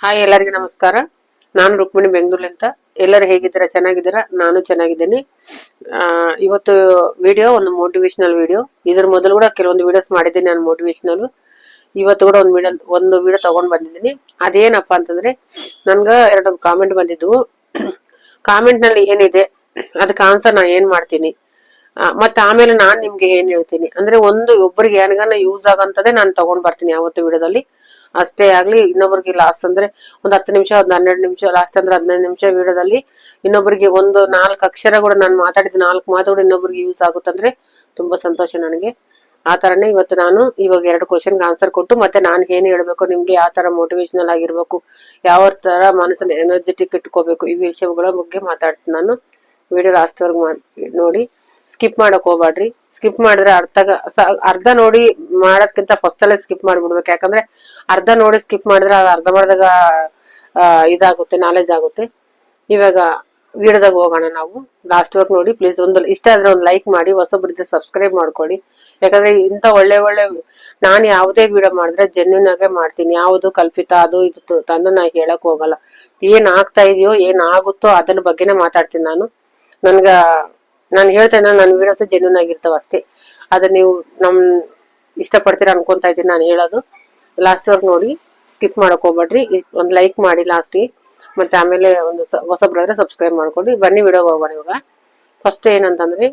Hi ಎಲ್ಲರಿಗೂ ನಮಸ್ಕಾರ. ನಾನು ರುಕ್ಮಿಣಿ ಬೆಂಗಳೂರಿನಿಂದ. ಎಲ್ಲರೂ ಹೇಗಿದ್ದೀರಾ? ಚೆನ್ನಾಗಿದ್ದೀರಾ? ನಾನು ಚೆನ್ನಾಗಿದ್ದೀನಿ. ಇವತ್ತು ವಿಡಿಯೋ ಒಂದು ಮೋಟಿವೇಶನಲ್ ವಿಡಿಯೋ. ಇದ್ರ ಮೊದಲು ಕೂಡ ಕೆಲವೊಂದು ವಿಡಿಯೋಸ್ ಮಾಡಿದ್ದೀನಿ ನಾನು ಮೋಟಿವೇಶನಲ್. ಇವತ್ತು ಕೂಡ ಒಂದು ವಿಡಿಯೋ ತಗೊಂಡ್ ಬಂದಿದ್ದೀನಿ. ಅದೇನಪ್ಪಾ ಅಂತಂದ್ರೆ, ನನ್ಗ ಎರಡು ಕಾಮೆಂಟ್ ಬಂದಿದ್ವು. ಕಾಮೆಂಟ್ ನಲ್ಲಿ ಏನಿದೆ ಅದಕ್ಕೆ ಆನ್ಸರ್ ನಾ ಏನ್ ಮಾಡ್ತೀನಿ, ಮತ್ತೆ ಆಮೇಲೆ ನಾನ್ ನಿಮ್ಗೆ ಏನ್ ಹೇಳ್ತೀನಿ ಅಂದ್ರೆ, ಒಬ್ಬರಿಗೆ ಏನಾಗನ ಯೂಸ್ ಆಗಂತದೇ ನಾನು ತಗೊಂಡ್ ಬರ್ತೀನಿ ಯಾವತ್ತು ವಿಡಿಯೋದಲ್ಲಿ. ಅಷ್ಟೇ ಆಗ್ಲಿ, ಇನ್ನೊಬ್ರಿಗೆ ಲಾಸ್ಟ್ ಅಂದ್ರೆ ಒಂದ್ 10 ನಿಮಿಷ, ಒಂದ್ 12 ನಿಮಿಷ, ಲಾಸ್ಟ್ ಅಂದ್ರೆ 15 ನಿಮಿಷ ವಿಡಿಯೋದಲ್ಲಿ ಇನ್ನೊಬ್ರಿಗೆ ಒಂದು 4 ಅಕ್ಷರ ಕೂಡ ನಾನು ಮಾತಾಡಿದ 4 ಮಾತುಗಳು ಇನ್ನೊಬ್ರಿಗೆ ಯೂಸ್ ಆಗುತ್ತಂದ್ರೆ ತುಂಬಾ ಸಂತೋಷ ನನಗೆ. ಆ ತರನೇ ಇವತ್ತು ನಾನು ಇವಾಗ 2 ಕ್ವಶನ್ ಆನ್ಸರ್ ಕೊಟ್ಟು, ಮತ್ತೆ ನಾನು ಏನ್ ಹೇಳ್ಬೇಕು, ನಿಮ್ಗೆ ಯಾವ ತರ ಮೋಟಿವೇಶನಲ್ ಆಗಿರ್ಬೇಕು, ಯಾವ ತರ ಮನಸ್ಸನ್ನ ಎನರ್ಜೆಟಿಕ್ ಇಟ್ಕೋಬೇಕು, ಈ ವಿಷಯಗಳ ಬಗ್ಗೆ ಮಾತಾಡ್ತೀನಿ ನಾನು. ವಿಡಿಯೋ ಲಾಸ್ಟ್ ವರ್ಗು ನೋಡಿ, ಸ್ಕಿಪ್ ಮಾಡಕ್ ಹೋಗ್ಬೇಡ್ರಿ. ಸ್ಕಿಪ್ ಮಾಡಿದ್ರೆ ಅರ್ಧ ನೋಡಿ ಮಾಡೋದ್ಕಿಂತ ಫಸ್ಟ್ ಅಲ್ಲೇ ಸ್ಕಿಪ್ ಮಾಡ್ಬಿಡ್ಬೇಕು. ಯಾಕಂದ್ರೆ ಅರ್ಧ ನೋಡಿ ಸ್ಕಿಪ್ ಮಾಡಿದ್ರೆ ಅದು ಅರ್ಧ ಮಾಡಿದಾಗ ಇದಾಗುತ್ತೆ, ನಾಲೆಜ್ ಆಗುತ್ತೆ. ಇವಾಗ ವಿಡಿಯೋದಾಗ ಹೋಗೋಣ ನಾವು. ಲಾಸ್ಟ್ ವರ್ಕ್ ನೋಡಿ ಪ್ಲೀಸ್. ಇಷ್ಟ ಆದ್ರೆ ಒಂದು ಲೈಕ್ ಮಾಡಿ, ಹೊಸಬ್ರಿದ್ರೆ ಸಬ್ಸ್ಕ್ರೈಬ್ ಮಾಡ್ಕೊಳ್ಳಿ. ಯಾಕಂದ್ರೆ ಇಂಥ ಒಳ್ಳೆ ನಾನು ಯಾವುದೇ ವಿಡಿಯೋ ಮಾಡಿದ್ರೆ ಜೆನ್ಯೂನ್ ಆಗೇ ಮಾಡ್ತೀನಿ. ಯಾವುದು ಕಲ್ಪಿತ ಅದು ಇದು ತಂದು ನಾ ಹೇಳಕ್ ಹೋಗಲ್ಲ. ಏನ್ ಆಗ್ತಾ ಇದೆಯೋ ಏನ್ ಆಗುತ್ತೋ ಅದನ್ನ ಬಗ್ಗೆನೇ ಮಾತಾಡ್ತೀನಿ ನಾನು. ನಾನು ಹೇಳ್ತೇನೆ, ನನ್ನ ವಿಡಿಯೋಸ್ ಜೆನ್ಯೂನ್ ಆಗಿರ್ತಾವ ಅಷ್ಟೇ. ಅದ್ರ ನೀವು ಇಷ್ಟಪಡ್ತೀರಾ ಅನ್ಕೊಂತಾ ಇದ್ದೀನಿ ನಾನು ಹೇಳೋದು. ಲಾಸ್ಟ್ ವರ್ಕ್ ನೋಡಿ, ಸ್ಕಿಪ್ ಮಾಡಕ್ ಹೋಗ್ಬೇಡ್ರಿ. ಒಂದು ಲೈಕ್ ಮಾಡಿ ಲಾಸ್ಟ್ಗೆ, ಮತ್ತೆ ಆಮೇಲೆ ಹೊಸಬ್ರಾದ್ರೆ ಸಬ್ಸ್ಕ್ರೈಬ್ ಮಾಡ್ಕೊಂಡು ಬನ್ನಿ ವಿಡಿಯೋಗೆ ಹೋಗೋಣ. ಇವಾಗ ಫಸ್ಟ್ ಏನಂತಂದ್ರೆ,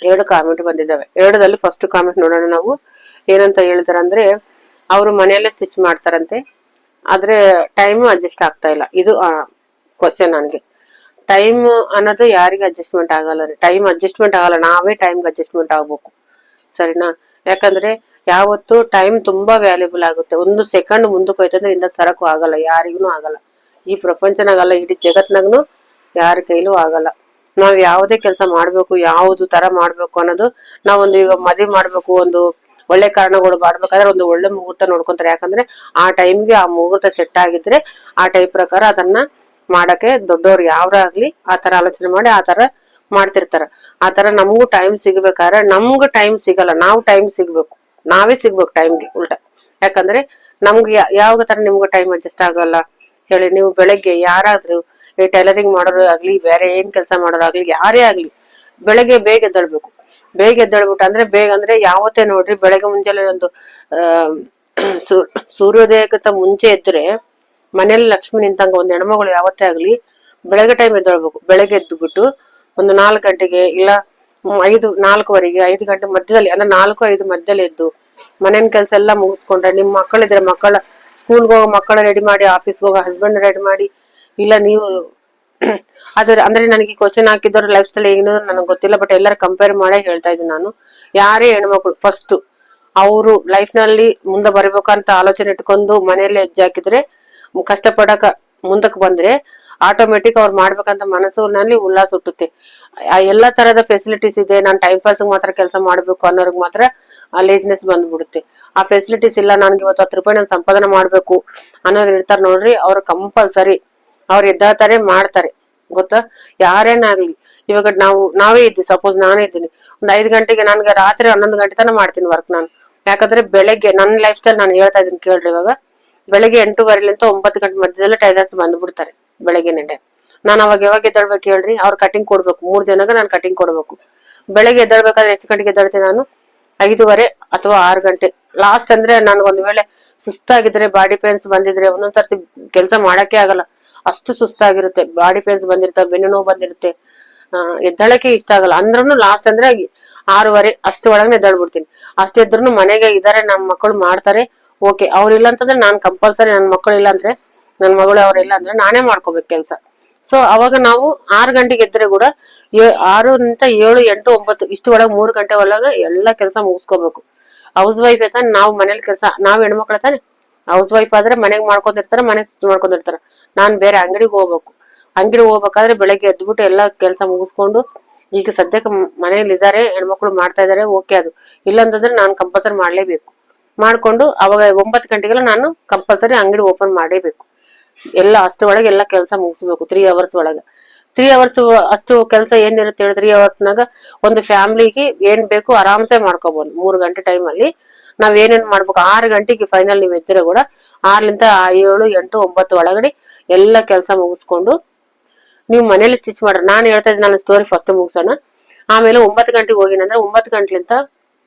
2 ಕಾಮೆಂಟ್ ಬಂದಿದ್ದಾವೆ. 2ರಲ್ಲಿ ಫಸ್ಟ್ ಕಾಮೆಂಟ್ ನೋಡೋಣ ನಾವು. ಏನಂತ ಹೇಳ್ತಾರೆ ಅಂದ್ರೆ, ಅವರು ಮನೆಯಲ್ಲೇ ಸ್ಟಿಚ್ ಮಾಡ್ತಾರಂತೆ, ಆದ್ರೆ ಟೈಮ್ ಅಡ್ಜಸ್ಟ್ ಆಗ್ತಾ ಇಲ್ಲ. ಇದು ಕ್ವಶನ್ ನನಗೆ. ಟೈಮ್ ಅನ್ನೋದು ಯಾರಿಗೆ ಅಡ್ಜಸ್ಟ್ಮೆಂಟ್ ಆಗಲ್ಲ ರೀ. ಟೈಮ್ ಅಡ್ಜಸ್ಟ್ಮೆಂಟ್ ಆಗಲ್ಲ, ನಾವೇ ಟೈಮ್ಗೆ ಅಡ್ಜಸ್ಟ್ಮೆಂಟ್ ಆಗ್ಬೇಕು, ಸರಿನಾ? ಯಾಕಂದ್ರೆ ಯಾವತ್ತು ಟೈಮ್ ತುಂಬಾ ವ್ಯಾಲ್ಯೂಬಲ್ ಆಗುತ್ತೆ. 1 ಸೆಕೆಂಡ್ ಮುಂದಕ್ಕೆ ಹೋಯ್ತಂದ್ರೆ ಇಂದ ತರಕ್ಕೂ ಆಗಲ್ಲ, ಯಾರಿಗೂ ಆಗಲ್ಲ. ಈ ಪ್ರಪಂಚನಾಗಲ್ಲ, ಇಡೀ ಜಗತ್ನಾಗೂ ಯಾರ ಕೈಲೂ ಆಗಲ್ಲ. ನಾವ್ ಯಾವುದೇ ಕೆಲಸ ಮಾಡ್ಬೇಕು, ಯಾವ್ದು ತರ ಮಾಡ್ಬೇಕು ಅನ್ನೋದು, ಈಗ ಮದುವೆ ಮಾಡ್ಬೇಕು, ಒಂದು ಒಳ್ಳೆ ಕಾರಣಗಳು ಮಾಡ್ಬೇಕಾದ್ರೆ ಒಂದು ಒಳ್ಳೆ ಮುಹೂರ್ತ ನೋಡ್ಕೊಂತಾರೆ. ಯಾಕಂದ್ರೆ ಆ ಟೈಮ್ಗೆ ಆ ಮುಹೂರ್ತ ಸೆಟ್ ಆಗಿದ್ರೆ ಆ ಟೈಪ್ ಪ್ರಕಾರ ಅದನ್ನ ಮಾಡಕ್ಕೆ ದೊಡ್ಡವ್ರು ಯಾವ್ದಾಗ್ಲಿ ಆ ತರ ಆಲೋಚನೆ ಮಾಡಿ ಆ ತರ ಮಾಡ್ತಿರ್ತಾರ. ಆ ತರ ನಮಗೂ ಟೈಮ್ ಸಿಗ್ಬೇಕಾದ್ರೆ ನಮ್ಗ ಟೈಮ್ ಸಿಗಲ್ಲ, ನಾವು ಟೈಮ್ ಸಿಗ್ಬೇಕು, ನಾವೇ ಸಿಗ್ಬೇಕು ಟೈಮ್ಗೆ ಉಲ್ಟಾ. ಯಾಕಂದ್ರೆ ನಮ್ಗೆ ಯಾವ ತರ ನಿಮ್ಗೆ ಟೈಮ್ ಅಡ್ಜಸ್ಟ್ ಆಗಲ್ಲ ಹೇಳಿ? ನೀವು ಬೆಳಗ್ಗೆ ಯಾರಾದ್ರೂ ಈ ಟೈಲರಿಂಗ್ ಮಾಡೋರು ಆಗ್ಲಿ, ಬೇರೆ ಏನ್ ಕೆಲಸ ಮಾಡೋರಾಗ್ಲಿ, ಯಾರೇ ಆಗ್ಲಿ, ಬೆಳಗ್ಗೆ ಬೇಗ ಎದ್ದೇಳ್ಬೇಕು. ಬೇಗ ಎದ್ದೇಳ್ಬಿಟ್ಟು ಬೇಗ ಅಂದ್ರೆ ಯಾವತ್ತೇ ನೋಡ್ರಿ, ಬೆಳಗ್ಗೆ ಮುಂಜಾನೆ ಒಂದು ಸೂರ್ಯೋದಯಕ್ಕಿಂತ ಮುಂಚೆ ಎದ್ರೆ ಮನೇಲಿ ಲಕ್ಷ್ಮಿ ನಿಂತಂಗ. ಒಂದ್ ಹೆಣ್ಮಗಳು ಯಾವತ್ತೇ ಆಗ್ಲಿ ಬೆಳಗ್ಗೆ ಟೈಮ್ ಎದ್ದೇಳ್ಬೇಕು. ಬೆಳಗ್ಗೆ ಎದ್ದು ಬಿಟ್ಟು ಒಂದು 4 ಗಂಟೆಗೆ ಇಲ್ಲ 4:15, 5 ಗಂಟೆ ಮಧ್ಯದಲ್ಲಿ, ಅಂದ್ರೆ 4-5 ಮಧ್ಯದಲ್ಲಿ ಎದ್ದು ಮನೇನ್ ಕೆಲ್ಸ ಎಲ್ಲಾ ಮುಗಿಸ್ಕೊಂಡ್ರೆ, ನಿಮ್ ಮಕ್ಕಳಿದ್ರೆ ಮಕ್ಕಳ ಸ್ಕೂಲ್ಗೆ ಹೋಗೋ ಮಕ್ಕಳ ರೆಡಿ ಮಾಡಿ, ಆಫೀಸ್ಗೆ ಹೋಗೋ ಹಸ್ಬೆಂಡ್ ರೆಡಿ ಮಾಡಿ, ಇಲ್ಲ ನೀವು ಅಂದ್ರೆ ನನಗೆ ಕ್ವಶನ್ ಹಾಕಿದವ್ರ ಲೈಫ್ ಸ್ಟೈಲ್ ಏನು ನನಗೆ ಗೊತ್ತಿಲ್ಲ, ಬಟ್ ಎಲ್ಲರ ಕಂಪೇರ್ ಮಾಡೇ ಹೇಳ್ತಾ ಇದ್ದೀನಿ ನಾನು. ಯಾರೇ ಹೆಣ್ಮಕ್ಳು ಫಸ್ಟ್ ಅವರು ಲೈಫ್ ನಲ್ಲಿ ಮುಂದೆ ಬರ್ಬೇಕಂತ ಆಲೋಚನೆ ಇಟ್ಕೊಂಡು ಮನೆಯಲ್ಲೇ ಹೆಜ್ಜೆ ಹಾಕಿದ್ರೆ, ಕಷ್ಟಪಡಕ ಮುಂದಕ್ಕೆ ಬಂದ್ರೆ ಆಟೋಮೆಟಿಕ್ ಅವ್ರು ಮಾಡ್ಬೇಕಂತ ಮನಸ್ಸಿನಲ್ಲಿ ಉಲ್ಲಾಸ ಹುಟ್ಟುತ್ತೆ. ಎಲ್ಲಾ ತರದ ಫೆಸಿಲಿಟೀಸ್ ಇದೆ, ನಾನು ಟೈಮ್ ಪಾಸ್ ಮಾತ್ರ ಕೆಲಸ ಮಾಡ್ಬೇಕು ಅನ್ನೋರ್ಗ್ ಮಾತ್ರ ಆ ಲೇಜಿನೆಸ್ ಬಂದ್ಬಿಡುತ್ತೆ. ಆ ಫೆಸಿಲಿಟೀಸ್ ಇಲ್ಲ, ನನ್ಗೆ ಇವತ್ತು 10 ರೂಪಾಯಿ ನಾನು ಸಂಪಾದನೆ ಮಾಡ್ಬೇಕು ಅನ್ನೋರು ಇರ್ತಾರ ನೋಡ್ರಿ, ಅವ್ರು ಕಂಪಲ್ಸರಿ ಅವ್ರು ಎದ್ದಾತಾರೆ ಮಾಡ್ತಾರೆ, ಗೊತ್ತಾ? ಯಾರೇನಾಗ್ಲಿ. ಇವಾಗ ನಾವೇ ಇದ್ದೀವಿ, ಸಪೋಸ್ ನಾನೇ ಇದ್ದೀನಿ, ಒಂದ್ 5 ಗಂಟೆಗೆ, ನನ್ಗೆ ರಾತ್ರಿ 11 ಗಂಟೆ ತನಕ ಮಾಡ್ತೀನಿ ವರ್ಕ್ ನಾನು. ಯಾಕಂದ್ರೆ ಬೆಳಗ್ಗೆ ನನ್ನ ಲೈಫ್ ಸ್ಟೈಲ್ ನಾನು ಹೇಳ್ತಾ ಇದೀನಿ ಕೇಳ್ರಿ. ಇವಾಗ ಬೆಳಗ್ಗೆ 8:15 9 ಗಂಟೆ ಮಧ್ಯದಲ್ಲೇ ಟೈಲರ್ಸ್ ಬಂದ್ಬಿಡ್ತಾರೆ ಬೆಳಗ್ಗೆನೆ. ನಾನು ಅವಾಗ ಯಾವಾಗ ಎದ್ದೇಳ್ಬೇಕು ಹೇಳ್ರಿ? ಅವ್ರ ಕಟಿಂಗ್ ಕೊಡ್ಬೇಕು, 3 ಜನಕ್ಕೆ ನಾನು ಕಟಿಂಗ್ ಕೊಡ್ಬೇಕು. ಬೆಳಗ್ಗೆ ಎದ್ದೇಳ್ಬೇಕಾದ್ರೆ ಎಷ್ಟು ಗಂಟೆಗೆ ಎದ್ದೇಳ್ತೀನಿ ನಾನು? 5:30 ಅಥವಾ 6 ಗಂಟೆ ಲಾಸ್ಟ್. ಅಂದ್ರೆ ನಾನು ಒಂದ್ ವೇಳೆ ಸುಸ್ತಾಗಿದ್ರೆ, ಬಾಡಿ ಪೇನ್ಸ್ ಬಂದಿದ್ರೆ, ಒಂದೊಂದ್ಸರ್ತಿ ಕೆಲಸ ಮಾಡಕ್ಕೆ ಆಗಲ್ಲ, ಅಷ್ಟು ಸುಸ್ತಾಗಿರುತ್ತೆ, ಬಾಡಿ ಪೇನ್ಸ್ ಬಂದಿರುತ್ತೆ, ಬೆನ್ನು ನೋವು ಬಂದಿರುತ್ತೆ, ಎದ್ದಳಕ್ಕೆ ಇಷ್ಟ ಆಗಲ್ಲ. ಅಂದ್ರೂ ಲಾಸ್ಟ್ ಅಂದ್ರೆ 6:30 ಅಷ್ಟು ಒಳಗೆ ಎದ್ದೇಳ್ಬಿಡ್ತೀನಿ. ಅಷ್ಟು ಎದ್ರು ಮನೆಗೆ ಇದಾರೆ, ನಮ್ಮ ಮಕ್ಕಳು ಮಾಡ್ತಾರೆ, ಓಕೆ. ಅವ್ರಿಲ್ಲ ಅಂತಂದ್ರೆ ನಾನ್ ಕಂಪಲ್ಸರಿ, ನನ್ನ ಮಕ್ಕಳು ಇಲ್ಲ ಅಂದ್ರೆ, ನನ್ನ ಮಗಳು ಅವ್ರಿಲ್ಲ ಅಂದ್ರೆ ನಾನೇ ಮಾಡ್ಕೋಬೇಕು ಕೆಲ್ಸ. ಸೊ ಅವಾಗ ನಾವು 6 ಗಂಟೆಗೆ ಎದ್ರೆ ಕೂಡ 6 ನಿಂದ 7, 8, 9 ಇಷ್ಟು ಒಳಗೆ 3 ಗಂಟೆ ಒಳಗೆ ಎಲ್ಲಾ ಕೆಲಸ ಮುಗಿಸ್ಕೋಬೇಕು. ಹೌಸ್ ವೈಫ್ ತಾನೆ ನಾವು, ಮನೇಲಿ ಕೆಲಸ ನಾವ್ ಹೆಣ್ಮಕ್ಳ ತಾನೆ. ಹೌಸ್ ವೈಫ್ ಆದ್ರೆ ಮನೆಗ್ ಮಾಡ್ಕೊಂಡಿರ್ತಾರ, ಮನೆ ಸ್ಟಿಚ್ ಮಾಡ್ಕೊಂಡಿರ್ತಾರ. ನಾನ್ ಬೇರೆ ಅಂಗಡಿಗೆ ಹೋಗ್ಬೇಕು. ಅಂಗಡಿಗೆ ಹೋಗ್ಬೇಕಾದ್ರೆ ಬೆಳಗ್ಗೆ ಎದ್ಬಿಟ್ಟು ಎಲ್ಲಾ ಕೆಲಸ ಮುಗಿಸ್ಕೊಂಡು, ಈಗ ಸದ್ಯಕ್ಕೆ ಮನೇಲಿ ಇದಾರೆ ಹೆಣ್ಮಕ್ಳು ಮಾಡ್ತಾ ಇದಾರೆ, ಓಕೆ. ಅದು ಇಲ್ಲ ಅಂತಂದ್ರೆ ನಾನು ಕಂಪಲ್ಸರಿ ಮಾಡ್ಲೇಬೇಕು. ಮಾಡ್ಕೊಂಡು ಅವಾಗ 9 ಗಂಟೆಗೆಲ್ಲ ನಾನು ಕಂಪಲ್ಸರಿ ಅಂಗಡಿ ಓಪನ್ ಮಾಡೇಬೇಕು. ಎಲ್ಲ ಅಷ್ಟು ಒಳಗೆ ಎಲ್ಲ ಕೆಲಸ ಮುಗಿಸ್ಬೇಕು 3 ಅವರ್ಸ್ ಒಳಗೆ. 3 ಅವರ್ಸ್ ಅಷ್ಟು ಕೆಲಸ ಏನಿರುತ್ತೆ ಹೇಳಿ? 3 ಅವರ್ಸ್ನಾಗ ಒಂದು ಫ್ಯಾಮಿಲಿಗೆ ಏನ್ ಬೇಕು ಆರಾಮ್ಸೆ ಮಾಡ್ಕೋಬಹುದು. 3 ಗಂಟೆ ಟೈಮ್ ಅಲ್ಲಿ ನಾವ್ ಏನೇನ್ ಮಾಡ್ಬೇಕು, 6 ಗಂಟೆಗೆ ಫೈನಲ್ ನೀವ್ ಎದ್ದರೆ ಕೂಡ 6 7 8 9 ಒಳಗಡೆ ಎಲ್ಲ ಕೆಲಸ ಮುಗಿಸ್ಕೊಂಡು ನೀವು ಮನೇಲಿ ಸ್ಟಿಚ್ ಮಾಡ್ರಿ. ನಾನು ಹೇಳ್ತಾ ಇದ್ದೀನಿ, ನನ್ನ ಸ್ಟೋರಿ ಫಸ್ಟ್ ಮುಗಿಸೋಣ. ಆಮೇಲೆ 9 ಗಂಟೆಗೆ ಹೋಗಿನಂದ್ರೆ 9 ಗಂಟೆಲಿಂದ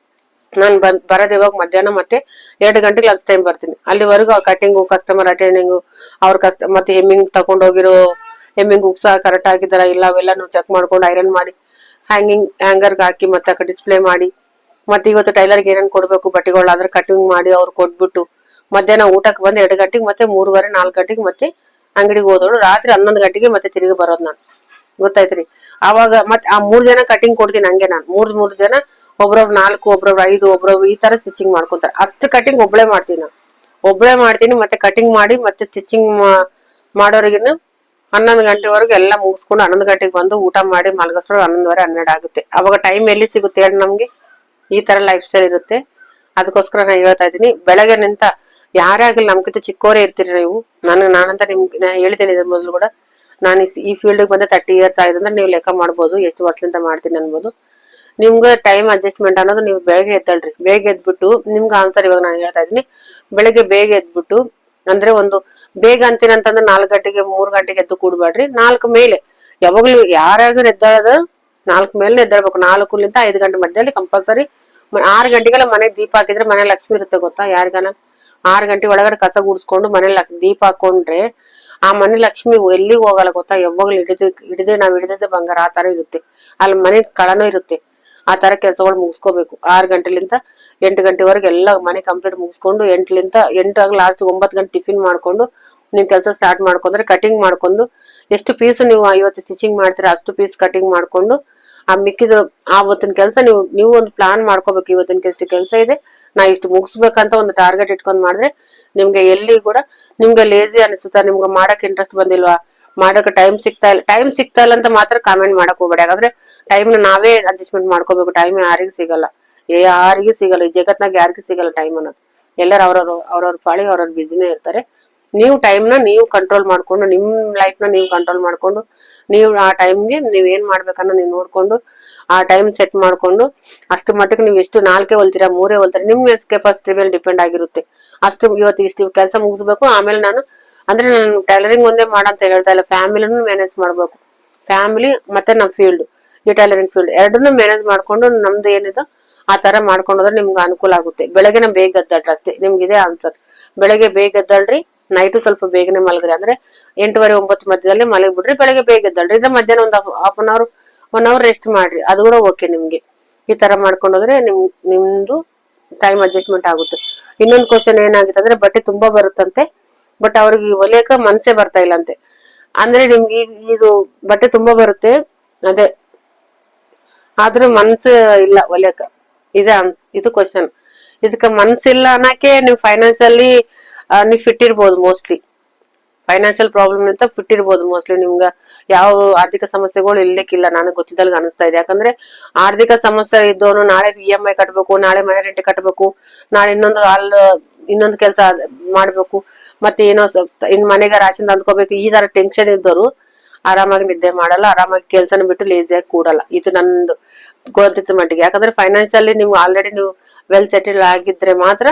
ನಾನು ಬರೋದು ಇವಾಗ ಮಧ್ಯಾಹ್ನ, ಮತ್ತೆ 2 ಗಂಟೆಗೆ ಲಂಚ್ ಟೈಮ್ ಬರ್ತೀನಿ. ಅಲ್ಲಿವರೆಗೂ ಕಟಿಂಗು, ಕಸ್ಟಮರ್ ಅಟೆಂಡಿಂಗು, ಅವ್ರ ಮತ್ತೆ ಹೆಮ್ಮಿಂಗ್ ತಗೊಂಡೋಗಿರೋ ಹೆಮ್ಮಿಂಗ್ ಉಕ್ಸ ಕರೆಕ್ಟ್ ಆಗಿದಾರ ಇಲ್ಲ ಅವೆಲ್ಲ ಚೆಕ್ ಮಾಡ್ಕೊಂಡು ಐರನ್ ಮಾಡಿ ಹ್ಯಾಂಗರ್ಗೆ ಹಾಕಿ ಮತ್ತೆ ಡಿಸ್ಪ್ಲೇ ಮಾಡಿ, ಮತ್ತೆ ಇವತ್ತು ಟೈಲರ್ಗೆ ಏನೇನು ಕೊಡ್ಬೇಕು ಬಟ್ಟೆಗಳು ಅದ್ರ ಕಟಿಂಗ್ ಮಾಡಿ ಅವ್ರು ಕೊಟ್ಬಿಟ್ಟು ಮಧ್ಯಾಹ್ನ ಊಟಕ್ಕೆ ಬಂದು 2 ಗಂಟೆಗೆ ಮತ್ತೆ 3:30 4 ಗಂಟೆಗೆ ಮತ್ತೆ ಅಂಗಡಿಗೆ ಹೋದೋಳು. ರಾತ್ರಿ 11 ಗಂಟೆಗೆ ಮತ್ತೆ ತಿರುಗಿ ಬರೋದು ನಾನು. ಗೊತ್ತಾಯ್ತ್ರಿ? ಅವಾಗ ಮತ್ತೆ ಆ 3 ಜನ ಕಟಿಂಗ್ ಕೊಡ್ತೀನಿ ಹಂಗೆ ನಾನು. ಮೂರ್ ಜನ ಒಬ್ರೊಬ್ರು 4, ಒಬ್ರೊಬ್ರು 5, ಒಬ್ರೊಬ್ರು ಈ ತರ ಸ್ಟಿಚಿಂಗ್ ಮಾಡ್ಕೊಂತಾರೆ. ಅಷ್ಟು ಕಟಿಂಗ್ ಒಬ್ಳೆ ಮಾಡ್ತೀನಿ ನಾನು. ಒಬ್ಳೆ ಮಾಡ್ತೀನಿ. ಮತ್ತೆ ಕಟಿಂಗ್ ಮಾಡಿ ಮತ್ತೆ ಸ್ಟಿಚಿಂಗ್ ಮಾಡೋರಿಗಿನ್ನು 11 ಗಂಟೆವರೆಗೂ ಎಲ್ಲ ಮುಗಿಸ್ಕೊಂಡು 11 ಗಂಟೆಗೆ ಬಂದು ಊಟ ಮಾಡಿ ಮಲಗಿಸ್ರು 11:30 12 ಆಗುತ್ತೆ. ಅವಾಗ ಟೈಮ್ ಎಲ್ಲಿ ಸಿಗುತ್ತೆ ಹೇಳಿ ನಮ್ಗೆ? ಈ ತರ ಲೈಫ್ ಸ್ಟೈಲ್ ಇರುತ್ತೆ. ಅದಕ್ಕೋಸ್ಕರ ನಾನು ಹೇಳ್ತಾ ಇದ್ದೀನಿ, ಬೆಳಗ್ಗೆ ನಿಂತ ಯಾರೇ ಆಗಿಲ್ಲ ನಮ್ಗಿಂತ ಚಿಕ್ಕವರೇ ಇರ್ತೀರಿ ನೀವು. ನಾನಂತ ನಿಮ್ಗೆ ಹೇಳಿದ್ದೇನೆ ಇದ್ರ ಮೊದಲು ಕೂಡ. ನಾನು ಈ ಫೀಲ್ಡ್ಗೆ ಬಂದ 30 ಇಯರ್ಸ್ ಆಗಿದೆ ಅಂದ್ರೆ ನೀವು ಲೆಕ್ಕ ಮಾಡ್ಬೋದು ಎಷ್ಟು ವರ್ಷದಿಂದ ಮಾಡ್ತೀನಿ ಅನ್ಬೋದು. ನಿಮ್ಗೆ ಟೈಮ್ ಅಡ್ಜಸ್ಟ್ಮೆಂಟ್ ಅನ್ನೋದು ನೀವು ಬೆಳಗ್ಗೆ ಎದ್ದಳ್ರಿ. ಬೇಗ ಎದ್ಬಿಟ್ಟು ನಿಮ್ಗೆ ಆನ್ಸರ್ ಇವಾಗ ನಾನು ಹೇಳ್ತಾ ಇದ್ದೀನಿ. ಬೆಳಗ್ಗೆ ಬೇಗ ಎದ್ಬಿಟ್ಟು ಅಂದ್ರೆ ಒಂದು ಬೇಗ ಅಂತೀನಿ ಅಂತಂದ್ರೆ 4 ಗಂಟೆಗೆ 3 ಗಂಟೆಗೆ ಎದ್ದು ಕೂಡ್ಬೇಡ್ರಿ. 4 ಮೇಲೆ ಯಾವಾಗ್ಲೂ ಯಾರಾದ್ರೂ ಎದ್ದಾಳದ 4 ಮೇಲೆ ಎದ್ದಾಳ್ಬೇಕು. 4 5 ಗಂಟೆ ಮಧ್ಯದಲ್ಲಿ ಕಂಪಲ್ಸರಿ. 6 ಗಂಟೆಗೆಲ್ಲ ಮನೆ ದೀಪ ಹಾಕಿದ್ರೆ ಮನೆ ಲಕ್ಷ್ಮಿ ಇರುತ್ತೆ ಗೊತ್ತಾ ಯಾರಿಗಾನ? 6 ಗಂಟೆ ಒಳಗಡೆ ಕಸ ಗುಡಿಸ್ಕೊಂಡು ಮನೇಲಿ ದೀಪ ಹಾಕೊಂಡ್ರೆ ಆ ಮನೆ ಲಕ್ಷ್ಮಿ ಎಲ್ಲಿಗೆ ಹೋಗಲ್ಲ ಗೊತ್ತಾ? ಯಾವಾಗ್ಲೂ ಹಿಡಿದೇ ನಾವ್ ಹಿಡಿದೇ ಬಂಗಾರ ಆ ತರ ಇರುತ್ತೆ. ಅಲ್ಲಿ ಮನೆ ಕಳನೂ ಇರುತ್ತೆ. ಆ ತರ ಕೆಲ್ಸಗಳು ಮುಗಿಸ್ಕೋಬೇಕು. 6 ಗಂಟೆಲಿಂದ 8 ಗಂಟೆವರೆಗೆ ಎಲ್ಲ ಮನೆ ಕಂಪ್ಲೀಟ್ ಮುಗಿಸ್ಕೊಂಡು 8 ಆಗ ಲಾಸ್ಟ್ 9 ಗಂಟೆ ಟಿಫಿನ್ ಮಾಡ್ಕೊಂಡು ನಿಮ್ ಕೆಲಸ ಸ್ಟಾರ್ಟ್ ಮಾಡ್ಕೊಂಡ್ರೆ ಕಟಿಂಗ್ ಮಾಡ್ಕೊಂಡು ಎಷ್ಟು ಪೀಸ್ ನೀವು ಇವತ್ತು ಸ್ಟಿಚಿಂಗ್ ಮಾಡ್ತೀರಾ ಅಷ್ಟು ಪೀಸ್ ಕಟಿಂಗ್ ಮಾಡ್ಕೊಂಡು ಆ ಮಿಕ್ಕಿದ ಆವತ್ತಿನ ಕೆಲಸ ನೀವು ಒಂದು ಪ್ಲಾನ್ ಮಾಡ್ಕೋಬೇಕು. ಇವತ್ತಿನ ಎಷ್ಟು ಕೆಲಸ ಇದೆ, ನಾ ಇಷ್ಟು ಮುಗಿಸ್ಬೇಕಂತ ಒಂದು ಟಾರ್ಗೆಟ್ ಇಟ್ಕೊಂಡ್ ಮಾಡಿದ್ರೆ ನಿಮ್ಗೆ ಎಲ್ಲಿ ಕೂಡ ನಿಮ್ಗೆ ಲೇಜಿ ಅನಿಸುತ್ತಾ, ನಿಮ್ಗೆ ಮಾಡಕ್ ಇಂಟ್ರೆಸ್ಟ್ ಬಂದಿಲ್ವಾ, ಮಾಡಕ್ ಟೈಮ್ ಸಿಗ್ತಾ ಇಲ್ಲ ಅಂತ ಮಾತ್ರ ಕಾಮೆಂಟ್ ಮಾಡಕ್ ಹೋಗ್ಬೇಡಿ. ಯಾಕಂದ್ರೆ ಟೈಮ್ ನಾವೇ ಅಡ್ಜಸ್ಟ್ಮೆಂಟ್ ಮಾಡ್ಕೋಬೇಕು. ಟೈಮ್ ಯಾರಿಗೂ ಸಿಗಲ್ಲ, ಯಾರಿಗೂ ಸಿಗಲ್ಲ. ಈ ಜಗತ್ನಾಗ ಯಾರಿಗೂ ಸಿಗಲ್ಲ ಟೈಮ್ ಅನ್ನೋದು. ಎಲ್ಲರೂ ಅವ್ರವ್ರ ಪಾಳಿ ಅವ್ರವ್ರ ಬಿಸಿನೇ ಇರ್ತಾರೆ. ನೀವು ಟೈಮ್ ನ ನೀವು ಕಂಟ್ರೋಲ್ ಮಾಡ್ಕೊಂಡು ನಿಮ್ ಲೈಫ್ ನ ನೀವು ಕಂಟ್ರೋಲ್ ಮಾಡ್ಕೊಂಡು ನೀವು ಆ ಟೈಮ್ಗೆ ನೀವ್ ಏನ್ ಮಾಡ್ಬೇಕನ್ನ ನೀವು ನೋಡ್ಕೊಂಡು ಆ ಟೈಮ್ ಸೆಟ್ ಮಾಡ್ಕೊಂಡು ಅಷ್ಟು ಮಟ್ಟಕ್ಕೆ ನೀವು ಎಷ್ಟು 4 ಹೊಲ್ತೀರಾ 3 ಹೊಲ್ತೀರಾ ನಿಮ್ ಕೆಪಾಸಿಟಿ ಮೇಲೆ ಡಿಪೆಂಡ್ ಆಗಿರುತ್ತೆ. ಅಷ್ಟು ಇವತ್ತು ಇಷ್ಟು ಕೆಲಸ ಮುಗಿಸ್ಬೇಕು. ಆಮೇಲೆ ನಾನು ಟೈಲರಿಂಗ್ ಒಂದೇ ಮಾಡಂತ ಹೇಳ್ತಾ ಇಲ್ಲ, ಫ್ಯಾಮಿಲಿನೂ ಮ್ಯಾನೇಜ್ ಮಾಡ್ಬೇಕು. ಫ್ಯಾಮಿಲಿ ಮತ್ತೆ ನಮ್ ಫೀಲ್ಡ್, ಈ ಟೈಲರಿಂಗ್ ಫೀಲ್ಡ್ ಎರಡನ್ನೂ ಮ್ಯಾನೇಜ್ ಮಾಡ್ಕೊಂಡು ನಮ್ದು ಏನಿದೆ ಆ ತರ ಮಾಡ್ಕೊಂಡೋದ್ರೆ ನಿಮ್ಗೆ ಅನುಕೂಲ ಆಗುತ್ತೆ. ಬೆಳಗ್ಗೆ ಬೇಗ ಎದ್ದಳ್ರಿ ಅಷ್ಟೇ. ನಿಮ್ಗೆ ಇದೇ ಆನ್ಸರ್. ಬೆಳಗ್ಗೆ ಬೇಗ ಎದ್ದಳ್ರಿ, ನೈಟು ಸ್ವಲ್ಪ ಬೇಗನೆ ಮಲಗ್ರಿ. ಅಂದ್ರೆ 8:30 9 ಮಧ್ಯದಲ್ಲಿ ಮಲಗಿ ಬಿಡ್ರಿ. ಬೆಳಗ್ಗೆ ಬೇಗ ಎದ್ದಳ್ರಿ. ಇದ್ರೆ ಮಧ್ಯಾಹ್ನ ಒಂದು half an hour 1 hour rest ಮಾಡ್ರಿ. ಅದು ಕೂಡ ಓಕೆ ನಿಮ್ಗೆ. ಈ ತರ ಮಾಡ್ಕೊಂಡೋದ್ರೆ ನಿಮ್ದು ಟೈಮ್ ಅಡ್ಜಸ್ಟ್ಮೆಂಟ್ ಆಗುತ್ತೆ. ಇನ್ನೊಂದು ಕ್ವಶನ್ ಏನಾಗುತ್ತೆ ಅಂದ್ರೆ ಬಟ್ಟೆ ತುಂಬಾ ಬರುತ್ತಂತೆ, ಬಟ್ ಅವ್ರಿಗೆ ಹೊಲಿಯಕ ಮನ್ಸೇ ಬರ್ತಾ ಇಲ್ಲ ಅಂತೆ. ಅಂದ್ರೆ ನಿಮ್ಗೆ ಇದು ಬಟ್ಟೆ ತುಂಬಾ ಬರುತ್ತೆ, ಅದೇ ಆದ್ರೂ ಮನ್ಸು ಇಲ್ಲ ಹೊಲಿಯಕ. ಇದು ಕ್ವಶನ್. ಇದಕ್ಕೆ ಮನ್ಸಿಲ್ಲ ಅನ್ನಕ್ಕೆ ನೀವು ಫೈನಾನ್ಸಿಯಲಿ ನೀವು ಫಿಟ್ ಇರ್ಬೋದು. ಮೋಸ್ಟ್ಲಿ ಫೈನಾನ್ಷಿಯಲ್ ಪ್ರಾಬ್ಲಮ್ ಅಂತ ಫಿಟ್ ಇರ್ಬೋದು ಮೋಸ್ಟ್ಲಿ. ನಿಮ್ಗ ಯಾವ ಆರ್ಥಿಕ ಸಮಸ್ಯೆಗಳು ಇರ್ಲಿಕ್ಕಿಲ್ಲ ನನಗೆ ಗೊತ್ತಿದ್ದಲ್ಲಿ ಅನಿಸ್ತಾ ಇದೆ. ಯಾಕಂದ್ರೆ ಆರ್ಥಿಕ ಸಮಸ್ಯೆ ಇದ್ದವನು ನಾಳೆ EMI ಕಟ್ಬೇಕು, ನಾಳೆ ಮನೆ ರೆಂಟ್ ಕಟ್ಬೇಕು, ನಾಳೆ ಇನ್ನೊಂದು ಕೆಲಸ ಮಾಡ್ಬೇಕು, ಮತ್ತೆ ಏನೋ ಇನ್ ಮನೆಗೆ ರಾಶನ್ ತಂದ್ಕೋಬೇಕು, ಈ ತರ ಟೆನ್ಷನ್ ಇದ್ದವರು ಆರಾಮಾಗಿ ನಿದ್ದೆ ಮಾಡಲ್ಲ, ಆರಾಮಾಗಿ ಕೆಲ್ಸನ ಬಿಟ್ಟು ಲೇಸಿಯಾಗಿ ಕೂಡಲ್ಲ. ಇದು ನಂದು ಗೊತ್ತಿದ್ದ ಮಟ್ಟಿಗೆ. ಯಾಕಂದ್ರೆ ಫೈನಾನ್ಷಿಯಲಿ ನೀವು ಆಲ್ರೆಡಿ ನೀವು ವೆಲ್ ಸೆಟಲ್ ಆಗಿದ್ರೆ ಮಾತ್ರ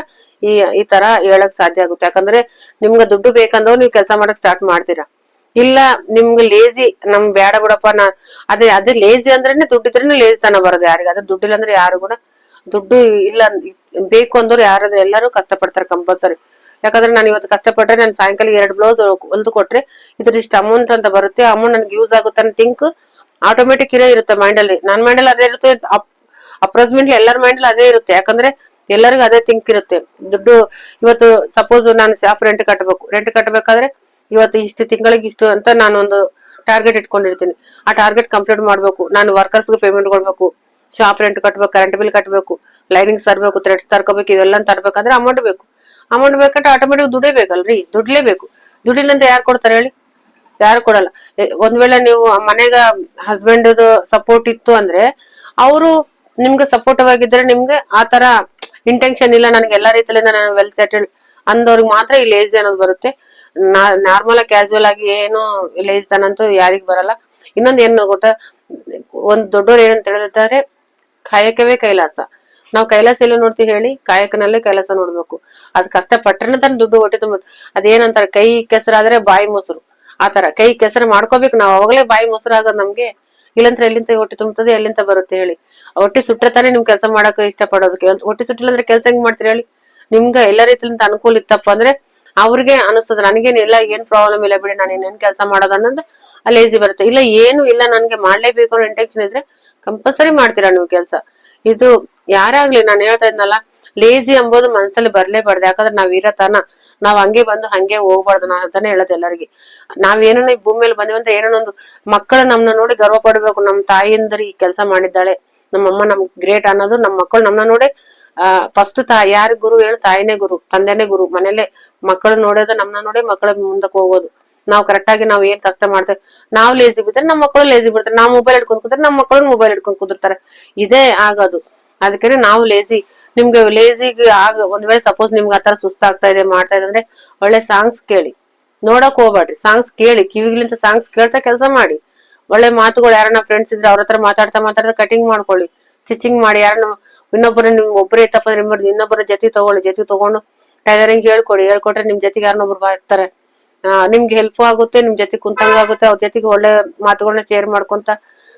ಈ ತರ ಹೇಳಕ್ ಸಾಧ್ಯ ಆಗುತ್ತೆ. ಯಾಕಂದ್ರೆ ನಿಮ್ಗೆ ದುಡ್ಡು ಬೇಕಂದ್ರೆ ನೀವು ಕೆಲಸ ಮಾಡಕ್ ಸ್ಟಾರ್ಟ್ ಮಾಡ್ತೀರಾ. ಇಲ್ಲ ನಿಮ್ಗೆ ಲೇಜಿ ಬೇಡ ಬಿಡಪ್ಪ ಅದೇ ಲೇಜಿ ಅಂದ್ರೇನೆ ದುಡ್ಡಿದ್ರೇನೆ ಲೇಜಿ ತನ ಬರೋದು ಯಾರಿಗೆ. ಅದೇ ದುಡ್ಡಿಲ್ಲ ಅಂದ್ರೆ ಯಾರು ಕೂಡ ದುಡ್ಡು ಇಲ್ಲ ಬೇಕು ಅಂದವ್ರು ಯಾರಾದ್ರೂ ಎಲ್ಲರೂ ಕಷ್ಟಪಡ್ತಾರೆ ಕಂಪಲ್ಸರಿ. ಯಾಕಂದ್ರೆ ನಾನು ಇವತ್ತು ಕಷ್ಟಪಟ್ರೆ ನಾನು ಸಾಯಂಕಾಲ 2 ಬ್ಲೌಸ್ ಹೊಲ್ದು ಕೊಟ್ರೆ ಇದ್ರ ಇಷ್ಟು ಅಮೌಂಟ್ ಅಂತ ಬರುತ್ತೆ, ಅಮೌಂಟ್ ನನ್ಗೆ ಯೂಸ್ ಆಗುತ್ತೆ ಅನ್ನೋ ಥಿಂಕ್ ಆಟೋಮೆಟಿಕ್ ಇರುತ್ತೆ ಮೈಂಡ್ ಅಲ್ಲಿ. ನನ್ನ ಮೈಂಡ್ ಅಲ್ಲಿ ಅದೇ ಇರುತ್ತೆ, ಅಪ್ರಾಕ್ಸಿಮೇಟ್ಲಿ ಎಲ್ಲರ ಮೈಂಡ್ ಅಲ್ಲಿ ಅದೇ ಇರುತ್ತೆ. ಯಾಕಂದ್ರೆ ಎಲ್ಲರಿಗೂ ಅದೇ ಥಿಂಕ್ ಇರುತ್ತೆ. ದುಡ್ಡು ಇವತ್ತು ಸಪೋಸ್ ನಾನು ಶಾಪ್ ರೆಂಟ್ ಕಟ್ಟಬೇಕಾದ್ರೆ ಇವತ್ತು ಇಷ್ಟು ತಿಂಗಳಿಗೆ ಇಷ್ಟು ಅಂತ ನಾನು ಒಂದು ಟಾರ್ಗೆಟ್ ಇಟ್ಕೊಂಡಿರ್ತೀನಿ. ಆ ಟಾರ್ಗೆಟ್ ಕಂಪ್ಲೀಟ್ ಮಾಡ್ಬೇಕು. ನಾನು ವರ್ಕರ್ಸ್ಗೆ ಪೇಮೆಂಟ್ ಕೊಡ್ಬೇಕು, ಶಾಪ್ ರೆಂಟ್ ಕಟ್ಬೇಕು, ಕರೆಂಟ್ ಬಿಲ್ ಕಟ್ಟಬೇಕು, ಲೈನಿಂಗ್ಸ್ ತರಬೇಕು, ಥ್ರೆಡ್ಸ್ ತರ್ಕೋಬೇಕು, ಇವೆಲ್ಲ ತರ್ಬೇಕಂದ್ರೆ ಅಮೌಂಟ್ ಬೇಕು. ಅಮೌಂಟ್ ಬೇಕಂದ್ರೆ ಆಟೋಮೆಟಿಕ್ ದುಡ್ಡೇ ಬೇಕಲ್ರಿ. ದುಡ್ಲೇಬೇಕು. ದುಡ್ಡಿಲ್ಲಂತ ಯಾರು ಕೊಡ್ತಾರೆ ಹೇಳಿ? ಯಾರು ಕೊಡಲ್ಲ. ಒಂದ್ ವೇಳೆ ನೀವು ಮನೆಗ ಹಸ್ಬೆಂಡ್ ಸಪೋರ್ಟ್ ಇತ್ತು ಅಂದ್ರೆ ಅವರು ನಿಮ್ಗೆ ಸಪೋರ್ಟಿವ್ ಆಗಿದ್ರೆ ನಿಮ್ಗೆ ಆತರ ಇಂಟೆನ್ಷನ್ ಇಲ್ಲ ನನಗೆ ಎಲ್ಲಾ ರೀತಿಯಿಂದ ನಾನು ವೆಲ್ ಸೆಟಲ್ಡ್ ಅಂದವ್ರಿಗೆ ಮಾತ್ರ ಈ ಲೇಜಿ ಅನ್ನೋದು ಬರುತ್ತೆ. ನಾರ್ಮಲ್ ಆಗಿ ಕ್ಯಾಶುವಲ್ ಆಗಿ ಏನು ಲೇಜಿ ತನಂತೂ ಯಾರಿಗ್ ಬರಲ್ಲ. ಇನ್ನೊಂದ್ ಏನ್ ಗೊತ್ತಾ, ಒಂದ್ ದೊಡ್ಡೋರು ಏನಂತ ಹೇಳಿದ್ದಾರೆ, ಕಾಯಕವೇ ಕೈಲಾಸ. ನಾವು ಕೈಲಾಸ ಎಲ್ಲ ನೋಡ್ತೀವಿ ಹೇಳಿ, ಕಾಯಕನಲ್ಲೇ ಕೈಲಾಸ ನೋಡ್ಬೇಕು. ಅದ್ ಕಷ್ಟ ಪಟ್ರನ ತನ್ನ ದುಡ್ಡು ಹೊಟ್ಟೆ ತುಂಬ. ಅದೇನಂತಾರೆ, ಕೈ ಕೆಸರಾದ್ರೆ ಬಾಯಿ ಮೊಸರು. ಆತರ ಕೈ ಕೆಸರು ಮಾಡ್ಕೋಬೇಕು ನಾವು, ಅವಾಗಲೇ ಬಾಯಿ ಮೊಸರು ಆಗೋದು ನಮ್ಗೆ. ಇಲ್ಲಂದ್ರೆ ಎಲ್ಲಿಂದ ಹೊಟ್ಟೆ ತುಂಬುತ್ತದೆ, ಎಲ್ಲಿಂದ ಬರುತ್ತೆ ಹೇಳಿ? ಹೊಟ್ಟೆ ಸುಟ್ರೆ ತಾನೇ ನಿಮ್ ಕೆಲಸ ಮಾಡಕ್ ಇಷ್ಟ ಪಡೋದು. ಹೊಟ್ಟೆ ಸುಟ್ಟಿಲ್ಲ ಅಂದ್ರೆ ಕೆಲಸ ಹೆಂಗ್ ಮಾಡ್ತೀರಿ ಹೇಳಿ? ನಿಮ್ಗೆ ಎಲ್ಲ ರೀತಿಯಿಂದ ಅನುಕೂಲ ಇತ್ತಪ್ಪ ಅಂದ್ರೆ ಅವ್ರಿಗೆ ಅನಿಸ್ತದ, ನನಗೇನ್ ಎಲ್ಲ ಏನ್ ಪ್ರಾಬ್ಲಮ್ ಇಲ್ಲ ಬಿಡಿ, ನಾನು ಏನ್ ಕೆಲಸ ಮಾಡೋದು ಅನ್ನೋದು ಲೇಜಿ ಬರುತ್ತೆ. ಇಲ್ಲ ಏನು ಇಲ್ಲ ನನ್ಗೆ ಮಾಡ್ಲೇಬೇಕು ಅನ್ನೋ ಇಂಟೆನ್ಷನ್ ಇದ್ರೆ ಕಂಪಲ್ಸರಿ ಮಾಡ್ತೀರಾ ನೀವು ಕೆಲಸ. ಇದು ಯಾರಾಗ್ಲಿ ನಾನು ಹೇಳ್ತಾ ಇದ್ನಲ್ಲ, ಲೇಜಿ ಎಂಬುದು ಮನಸ್ಸಲ್ಲಿ ಬರ್ಲೇಬಾರ್ದು. ಯಾಕಂದ್ರೆ ನಾವ್ ಇರತನ ನಾವ್ ಹಂಗೆ ಬಂದು ಹಂಗೆ ಹೋಗ್ಬಾರ್ದು. ನಾನು ಅದನ್ನೇ ಹೇಳೋದು ಎಲ್ಲರಿಗೆ. ನಾವೇನೋ ಈ ಭೂಮಿ ಮೇಲೆ ಬಂದಿವಂತ ಏನೋ ಒಂದು ಮಕ್ಕಳು ನಮ್ನ ನೋಡಿ ಗರ್ವ ಪಡ್ಬೇಕು. ನಮ್ ತಾಯಿಯಿಂದರಿ ಈ ಕೆಲಸ ಮಾಡಿದ್ದಾಳೆ, ನಮ್ಮಮ್ಮ ನಮ್ ಗ್ರೇಟ್ ಅನ್ನೋದು ನಮ್ಮ ಮಕ್ಕಳು ನಮ್ನ ನೋಡಿ ಫಸ್ಟ್ ತಾಯಿ ಯಾರ ಗುರು ಹೇಳು? ತಾಯಿನೇ ಗುರು, ತಂದೆನೇ ಗುರು. ಮನೇಲೆ ಮಕ್ಕಳು ನೋಡೋದು ನಮ್ನ ನೋಡಿ ಮಕ್ಕಳ ಮುಂದಕ್ಕೆ ಹೋಗೋದು. ನಾವು ಕರೆಕ್ಟ್ ಆಗಿ ನಾವ್ ಏನ್ ಕಷ್ಟ ಮಾಡ್ತೇವೆ, ನಾವ್ ಲೇಜಿ ಬಿದ್ರೆ ನಮ್ಮ ಮಕ್ಕಳು ಲೇಜಿ ಬಿಡ್ತಾರೆ. ನಾವ್ ಮೊಬೈಲ್ ಹಿಡ್ಕೊಂಡ್ ಕೂತ್ರೆ ನಮ್ಮ ಮಕ್ಕಳು ಮೊಬೈಲ್ ಹಿಡ್ಕೊಂಡ್ ಕೂತಿರ್ತಾರೆ. ಇದೇ ಆಗೋದು. ಅದಕ್ಕೆ ನಾವು ಲೇಜಿ. ನಿಮ್ಗೆ ಲೇಜಿಗೆ ಒಂದ್ ವೇಳೆ ಸಪೋಸ್ ನಿಮ್ಗೆ ಆತರ ಸುಸ್ತಾಗ್ತಾ ಇದೆ, ಮಾಡ್ತಾ ಇದೆ ಅಂದ್ರೆ ಒಳ್ಳೆ ಸಾಂಗ್ಸ್ ಕೇಳಿ. ನೋಡಕ್ ಹೋಗ್ಬೇಡ್ರಿ, ಸಾಂಗ್ಸ್ ಕೇಳಿ. ಕಿವಿಗಿಲಿಂತ ಸಾಂಗ್ಸ್ ಕೇಳ್ತಾ ಕೆಲಸ ಮಾಡಿ. ಒಳ್ಳೆ ಮಾತುಗಳು, ಯಾರನ್ನ ಫ್ರೆಂಡ್ಸ್ ಇದ್ರೆ ಅವ್ರ ಹತ್ರ ಮಾತಾಡ್ತಾ ಕಟಿಂಗ್ ಮಾಡ್ಕೊಳ್ಳಿ, ಸ್ಟಿಚಿಂಗ್ ಮಾಡಿ. ಯಾರನ್ನ ಇನ್ನೊಬ್ಬರ ನಿಮ್ ಒಬ್ಬರೇ ಇತ್ತಪ್ಪ ಅಂದ್ರೆ ಇನ್ನೊಬ್ಬರ ಜೊತೆ ತಗೊಂಡು ಟೈಲರಿಂಗ್ ಹೇಳ್ಕೊಟ್ರೆ ನಿಮ್ ಜೊತೆಗೆ ಯಾರನ್ನೊಬ್ರು ಬರ್ತಾರೆ. ನಿಮ್ಗೆ ಹೆಲ್ಪ್ ಆಗುತ್ತೆ, ನಿಮ್ ಜೊತೆ ಕುಂತಂಗ ಆಗುತ್ತೆ. ಅವ್ರ ಜೊತೆಗೆ ಒಳ್ಳೆ ಮಾತುಗಳನ್ನ ಶೇರ್ ಮಾಡ್ಕೊಂತ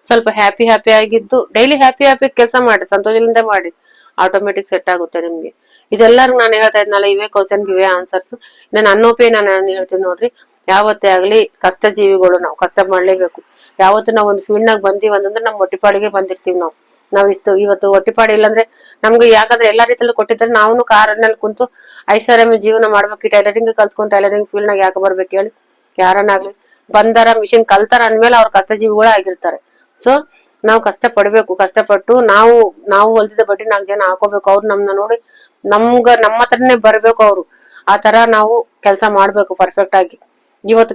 ಸ್ವಲ್ಪ ಹ್ಯಾಪಿ ಆಗಿದ್ದು ಡೈಲಿ ಹ್ಯಾಪಿ ಕೆಲಸ ಮಾಡಿ, ಸಂತೋಷದಿಂದ ಮಾಡಿ. ಆಟೋಮೆಟಿಕ್ ಸೆಟ್ ಆಗುತ್ತೆ ನಿಮ್ಗೆ. ಇದೆಲ್ಲರೂ ನಾನು ಹೇಳ್ತಾ ಇದ್ನಲ್ಲ, ಇವೇ ಕ್ವಶನ್ಗೆ ಇವೇ ಆನ್ಸರ್ಸ್. ನನ್ನ ಒಪಿನಿಯನ್ ನಾನು ಹೇಳ್ತೀನಿ ನೋಡ್ರಿ. ಯಾವತ್ತೇ ಆಗ್ಲಿ ಕಷ್ಟ ಜೀವಿಗಳು, ನಾವು ಕಷ್ಟ ಮಾಡ್ಲೇಬೇಕು. ಯಾವತ್ತು ನಾವ್ ಒಂದು ಫೀಲ್ಡ್ ನಾಗ ಬಂದೀವಿ ಅಂತಂದ್ರೆ ನಮ್ ಹೊಟ್ಟಿಪಾಡಿಗೆ ಬಂದಿರ್ತೀವಿ ನಾವ್ ಇವತ್ತು ಹೊಟ್ಟಿಪಾಡಿ ಇಲ್ಲಾಂದ್ರೆ ನಮ್ಗೆ, ಯಾಕಂದ್ರೆ ಎಲ್ಲಾ ರೀತಿಯಲ್ಲೂ ಕೊಟ್ಟಿದ್ರೆ ನಾವು ಕಾರಲ್ಲಿ ಕುಂತು ಐಶ್ವರ್ಯ ಜೀವನ ಮಾಡ್ಬೇಕು. ಟೈಲರಿಂಗ್ ಕಲ್ತ್ಕೊಂಡು ಟೈಲರಿಂಗ್ ಫೀಲ್ಡ್ ನಾಗ ಯಾಕೆ ಬರ್ಬೇಕು ಹೇಳಿ? ಯಾರನ್ನಾಗ್ಲಿ ಬಂದಾರ ಮಿಷಿನ್ ಕಲ್ತಾರ ಅಂದ್ಮೇಲೆ ಅವ್ರ ಕಷ್ಟ ಜೀವಿಗಳು ಆಗಿರ್ತಾರೆ. ಸೊ ನಾವು ಕಷ್ಟ ಪಡ್ಬೇಕು. ಕಷ್ಟಪಟ್ಟು ನಾವು ಹೊಲ್ದಿದ ಬಟ್ಟೆ 4 ಜನ ಹಾಕೋಬೇಕು. ಅವ್ರು ನಮ್ನ ನೋಡಿ ನಮ್ಮ ಹತ್ರನೇ ಬರ್ಬೇಕು ಅವ್ರು. ಆ ತರ ನಾವು ಕೆಲಸ ಮಾಡ್ಬೇಕು ಪರ್ಫೆಕ್ಟ್ ಆಗಿ. ಇವತ್ತು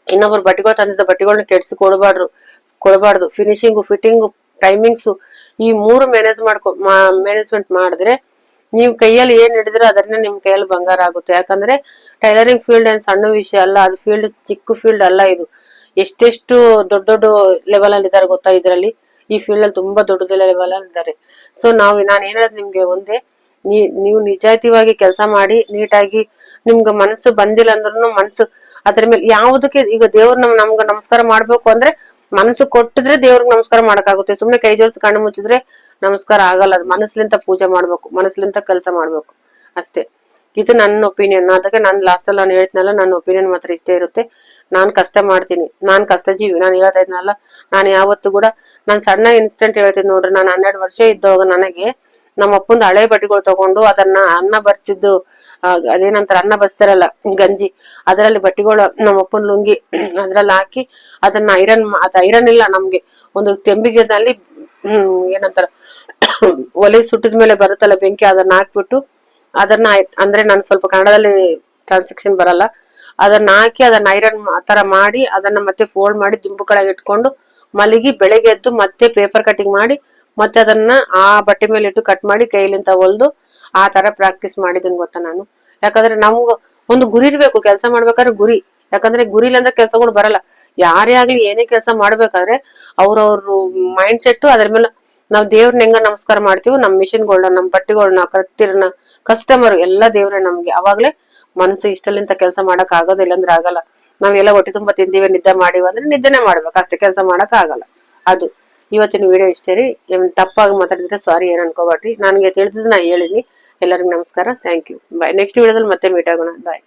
ಇನ್ನೊಬ್ರು ಬಟ್ಟೆಗಳು ತಂದಿದ್ದ ಬಟ್ಟೆಗಳನ್ನ ಕೆಡ್ಸಿ ಕೊಡಬಾರ್ದು. ಫಿನಿಶಿಂಗು, ಫಿಟ್ಟಿಂಗು, ಟೈಮಿಂಗ್ಸ್ ಈ 3 ಮ್ಯಾನೇಜ್ಮೆಂಟ್ ಮಾಡಿದ್ರೆ ನೀವು ಕೈಯಲ್ಲಿ ಏನ್ ಹಿಡಿದ್ರೆ ಅದನ್ನೇ ನಿಮ್ ಕೈಯಲ್ಲಿ ಬಂಗಾರ ಆಗುತ್ತೆ. ಯಾಕಂದ್ರೆ ಟೈಲರಿಂಗ್ ಫೀಲ್ಡ್ ಏನ್ ಸಣ್ಣ ವಿಷಯ ಅಲ್ಲ. ಅದು ಫೀಲ್ಡ್ ಚಿಕ್ಕ ಫೀಲ್ಡ್ ಅಲ್ಲ. ಇದು ಎಷ್ಟೆಷ್ಟು ದೊಡ್ಡ ಲೆವೆಲ್ ಅಲ್ಲಿ ಇದಾರೆ ಗೊತ್ತಾ? ಇದ್ರಲ್ಲಿ ಈ ಫೀಲ್ಡ್ ಅಲ್ಲಿ ತುಂಬಾ ದೊಡ್ಡ ಲೆವೆಲ್ ಅಲ್ಲಿ ಇದ್ದಾರೆ. ಸೊ ನಾನು ಏನ್ ಹೇಳೋದು ನಿಮ್ಗೆ ಒಂದೇ, ನೀವು ನಿಜಾಯಿತಿಯಾಗಿ ಕೆಲಸ ಮಾಡಿ ನೀಟಾಗಿ. ನಿಮ್ಗೆ ಮನಸ್ಸು ಬಂದಿಲ್ಲ ಅಂದ್ರೂ ಮನಸ್ಸು ಅದ್ರ ಮೇಲೆ ಯಾವುದಕ್ಕೆ, ಈಗ ದೇವ್ರ ನಮ್ಗೆ ನಮಸ್ಕಾರ ಮಾಡ್ಬೇಕು ಅಂದ್ರೆ ಮನಸ್ಸು ಕೊಟ್ಟಿದ್ರೆ ದೇವ್ರಿಗೆ ನಮಸ್ಕಾರ ಮಾಡಕ್ಕಾಗುತ್ತೆ. ಸುಮ್ನೆ ಕೈ ಜೋಡಿಸಿ ಕಣ್ಣು ಮುಚ್ಚಿದ್ರೆ ನಮಸ್ಕಾರ ಆಗಲ್ಲ. ಅದು ಮನಸ್ಲಿಂತ ಪೂಜೆ ಮಾಡ್ಬೇಕು, ಮನಸ್ಲಿಂತ ಕೆಲಸ ಮಾಡ್ಬೇಕು ಅಷ್ಟೇ. ಇದು ನನ್ನ ಒಪಿನಿಯನ್. ಅದಕ್ಕೆ ನಾನು ಲಾಸ್ಟ್ ಅಲ್ಲಿ ನಾನು ಹೇಳ್ತೀನಲ್ಲ, ನನ್ನ ಒಪಿನಿಯನ್ ಮಾತ್ರ ಇಷ್ಟೇ ಇರುತ್ತೆ. ನಾನ್ ಕಷ್ಟ ಮಾಡ್ತೀನಿ, ನಾನ್ ಕಷ್ಟ ಜೀವಿ. ನಾನು ಹೇಳ್ತಾ ಇದ್ನಲ್ಲ, ನಾನು ಯಾವತ್ತು ಕೂಡ ನಾನ್ ಸಣ್ಣ ಇನ್ಸ್ಟೆಂಟ್ ಹೇಳ್ತೀನಿ ನೋಡ್ರಿ. ನಾನು 12 ವರ್ಷ ಇದ್ದಾಗ ನನಗೆ ನಮ್ಮ ಅಪ್ಪಂದು ಹಳೆ ಬಟ್ಟೆಗಳು ತಗೊಂಡು ಅದನ್ನ ಅನ್ನ ಬರ್ಸಿದ್ದು, ಅದೇನಂತಾರ ಅನ್ನ ಬರ್ಸ್ತಾರಲ್ಲ ಗಂಜಿ, ಅದರಲ್ಲಿ ಬಟ್ಟೆಗಳು ನಮ್ಮ ಅಪ್ಪನ ಲುಂಗಿ ಅದ್ರಲ್ಲಿ ಹಾಕಿ ಅದನ್ನ ಐರನ್ ಇಲ್ಲ ನಮ್ಗೆ, ಒಂದು ತೆಂಬಿಗೆನಲ್ಲಿ ಏನಂತಾರ ಒಲೆ ಸುಟ್ಟಿದ ಮೇಲೆ ಬರುತ್ತಲ್ಲ ಬೆಂಕಿ, ಅದನ್ನ ಹಾಕ್ಬಿಟ್ಟು ಅದನ್ನ ಅಂದ್ರೆ ನಾನು ಸ್ವಲ್ಪ ಕನ್ನಡದಲ್ಲಿ ಟ್ರಾನ್ಸಾಕ್ಷನ್ ಬರಲ್ಲ, ಅದನ್ನ ಹಾಕಿ ಅದನ್ನ ಐರನ್ ತರ ಮಾಡಿ ಅದನ್ನ ಮತ್ತೆ ಫೋಲ್ಡ್ ಮಾಡಿ ದಿಂಬು ಕೆಳಗೆ ಇಟ್ಕೊಂಡು ಮಲಗಿ ಬೆಳಗ್ಗೆ ಎದ್ದು ಮತ್ತೆ ಪೇಪರ್ ಕಟಿಂಗ್ ಮಾಡಿ ಮತ್ತೆ ಅದನ್ನ ಆ ಬಟ್ಟೆ ಮೇಲೆ ಇಟ್ಟು ಕಟ್ ಮಾಡಿ ಕೈಲಿಂದ ಹೊಲ್ದು ಆ ತರ ಪ್ರಾಕ್ಟೀಸ್ ಮಾಡಿದೀನಿ ಗೊತ್ತಾ ನಾನು. ಯಾಕಂದ್ರೆ ನಮ್ಗ ಒಂದು ಗುರಿ ಇರ್ಬೇಕು ಕೆಲಸ ಮಾಡ್ಬೇಕಾದ್ರೆ, ಗುರಿ. ಯಾಕಂದ್ರೆ ಗುರಿ ಇಲ್ಲಂದ್ರೆ ಕೆಲ್ಸಗಳು ಬರಲ್ಲ. ಯಾರೇ ಆಗ್ಲಿ ಏನೇ ಕೆಲಸ ಮಾಡ್ಬೇಕಾದ್ರೆ ಅವ್ರವ್ರ ಮೈಂಡ್ ಸೆಟ್ ಅದ್ರ ಮೇಲೆ. ನಾವ್ ದೇವ್ರನ್ನ ಹೆಂಗ ನಮಸ್ಕಾರ ಮಾಡ್ತೀವಿ, ನಮ್ ಮಿಷಿನ್ಗಳನ್ನ, ನಮ್ ಬಟ್ಟೆಗಳನ್ನ, ಕತ್ತಿರನ, ಕಸ್ಟಮರ್ ಎಲ್ಲ ದೇವ್ರೆ ನಮ್ಗೆ. ಅವಾಗ್ಲೇ ಮನ್ಸು ಇಷ್ಟಲಿಂತ ಕೆಲಸ ಮಾಡಕ್ ಆಗೋದು, ಇಲ್ಲಂದ್ರೆ ಆಗಲ್ಲ. ನಾವೆಲ್ಲ ಹೊಟ್ಟೆ ತುಂಬಾ ತಿಂದಿವಿ, ನಿದ್ದೆ ಮಾಡಿವ ಅಂದ್ರೆ ನಿದ್ದೆನೆ ಮಾಡ್ಬೇಕು ಅಷ್ಟೇ, ಕೆಲಸ ಮಾಡಕ್ ಆಗಲ್ಲ. ಅದು ಇವತ್ತಿನ ವಿಡಿಯೋ ಇಷ್ಟೇ ರೀ. ತಪ್ಪಾಗಿ ಮಾತಾಡಿದ್ರೆ ಸಾರಿ, ಏನ್ ಅನ್ಕೋಬೇಡ್ರಿ. ನನ್ಗೆ ತಿಳಿದಿದ್ದು ನಾ ಹೇಳಿನಿ. ಎಲ್ಲರಿಗೂ ನಮಸ್ಕಾರ, ಥ್ಯಾಂಕ್ ಯು, ಬಾಯ್. ನೆಕ್ಸ್ಟ್ ವಿಡಿಯೋದಲ್ಲಿ ಮತ್ತೆ ಮೀಟ್ ಆಗೋಣ, ಬಾಯ್.